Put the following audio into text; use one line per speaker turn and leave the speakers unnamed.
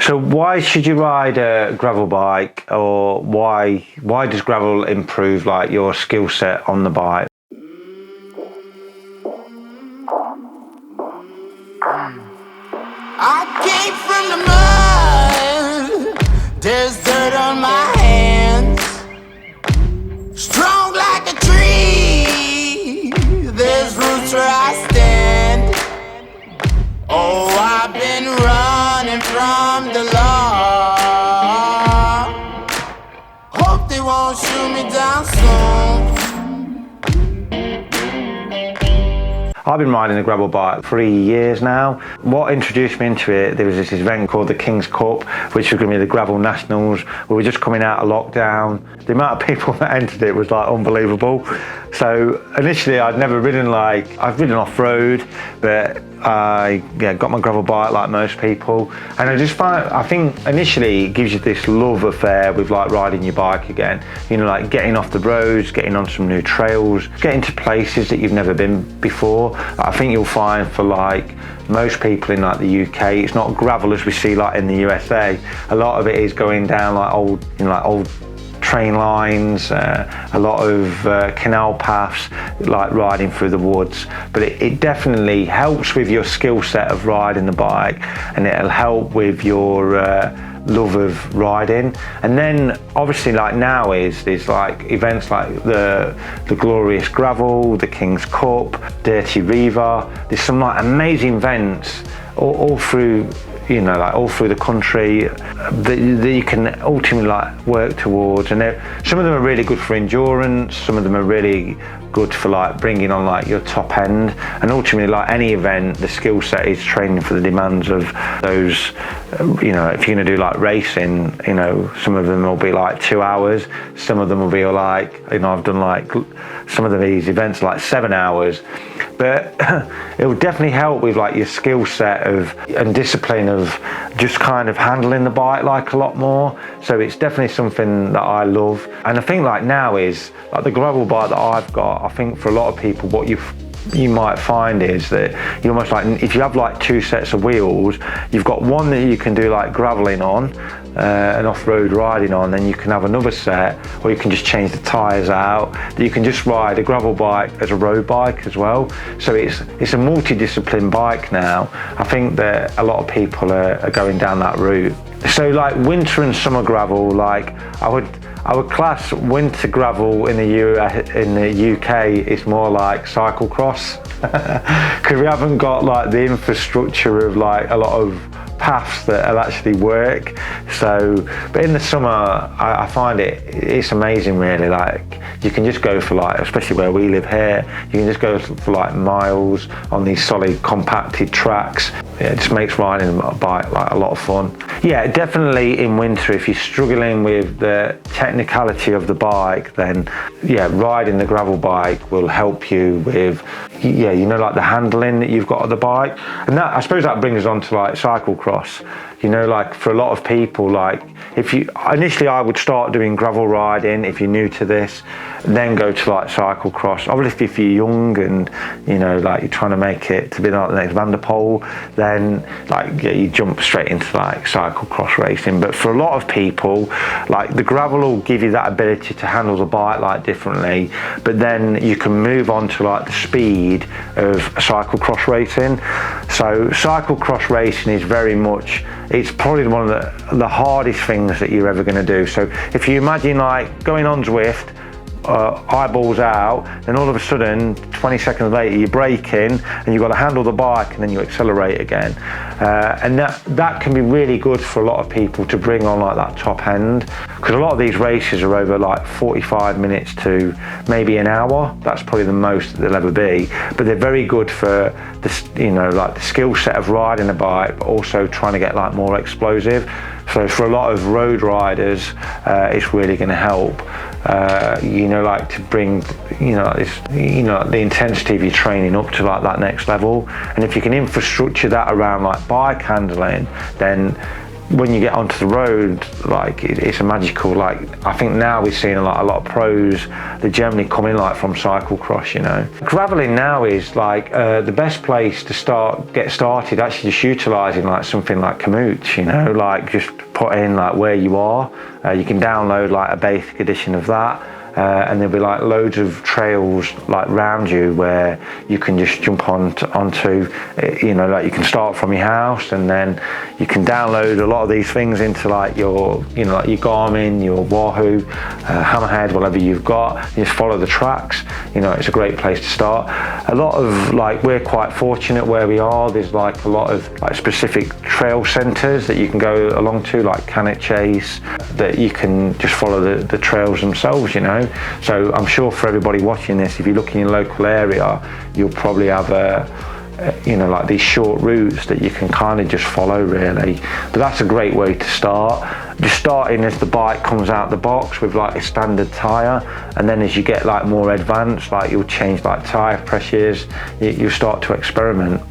So why should you ride a gravel bike, or why does gravel improve like your skill set on the bike?
I came from the mud, there's dirt on my hands. Strong like a tree, there's roots where I stand. Oh, I've been running from the law. Hope they won't shoot me down soon.
I've been riding a gravel bike for 3 years now. What introduced me into it, there was this event called the King's Cup, which was going to be the Gravel Nationals. We were just coming out of lockdown. The amount of people that entered it was like unbelievable. So initially I've ridden off-road, but I got my gravel bike like most people. And I think initially it gives you this love affair with like riding your bike again. You know, like getting off the roads, getting on some new trails, getting to places that you've never been before. I think you'll find for like most people in like the UK, it's not gravel as we see like in the USA. A lot of it is going down like old train lines, a lot of canal paths, like riding through the woods. But it definitely helps with your skill set of riding the bike, and it'll help with your love of riding. And then obviously like now there's like events like the Glorious Gravel, the King's Cup, Dirty Reaver. There's some like amazing events all through, you know, like all through the country that you can ultimately like work towards. And some of them are really good for endurance, some of them are really good for like bringing on like your top end. And ultimately, like any event, the skill set is training for the demands of those. You know, if you're going to do like racing, you know, some of them will be like 2 hours, some of them will be like, you know, I've done like some of these events like 7 hours. But it will definitely help with like your skill set and discipline of just kind of handling the bike like a lot more. So it's definitely something that I love. And I think like now is like the gravel bike that I've got, I think for a lot of people what you might find is that you almost like, if you have like two sets of wheels, you've got one that you can do like graveling on and off-road riding on, then you can have another set, or you can just change the tyres out, that you can just ride a gravel bike as a road bike as well. So it's a multi-discipline bike now. I think that a lot of people are going down that route. So like winter and summer gravel, like I would class winter gravel in the UK, it's more like cyclocross, because we haven't got like the infrastructure of like a lot of paths that'll actually work. So, but in the summer, I find it's amazing really. Like you can just go for like, especially where we live here, you can just go for like miles on these solid compacted tracks. It just makes riding a bike like a lot of fun. Yeah, definitely in winter, if you're struggling with the technicality of the bike, then yeah, riding the gravel bike will help you with, yeah, you know, like the handling that you've got of the bike. And that, I suppose that brings us on to like cyclocross. You know, like for a lot of people, like initially I would start doing gravel riding if you're new to this, then go to like cyclocross. Obviously if you're young and, you know, like you're trying to make it to be like the next Van der Poel, then like yeah, you jump straight into like cyclocross racing. But for a lot of people, like the gravel will give you that ability to handle the bike like differently, but then you can move on to like the speed of cyclocross racing. So cyclocross racing is very much, it's probably one of the hardest things that you're ever going to do. So if you imagine like going on Zwift, eyeballs out, then all of a sudden 20 seconds later you're braking and you've got to handle the bike and then you accelerate again, and that can be really good for a lot of people to bring on like that top end, because a lot of these races are over like 45 minutes to maybe an hour. That's probably the most they'll ever be, but they're very good for this, you know, like the skill set of riding a bike, but also trying to get like more explosive. So for a lot of road riders, it's really going to help, you know, like to bring, you know, the intensity of your training up to like that next level. And if you can infrastructure that around like bike handling, then when you get onto the road, like it's a magical, like I think now we're seeing a lot of pros that generally come in like from cyclocross, you know. Graveling now is like the best place to get started, actually just utilising like something like Komoot, you know, like just put in like where you are. You can download like a basic edition of that. And there'll be like loads of trails like round you where you can just jump onto, you know, like you can start from your house and then you can download a lot of these things into like your, you know, like your Garmin, your Wahoo, Hammerhead, whatever you've got. You just follow the tracks. You know, it's a great place to start. A lot of like, we're quite fortunate where we are. There's like a lot of like specific trail centres that you can go along to, like Cannock Chase, that you can just follow the trails themselves, you know. So I'm sure for everybody watching this, if you look in your local area, you'll probably have you know, like these short routes that you can kind of just follow really. But that's a great way to start. Just starting as the bike comes out the box with like a standard tyre, and then as you get like more advanced, like you'll change like tyre pressures, you'll start to experiment.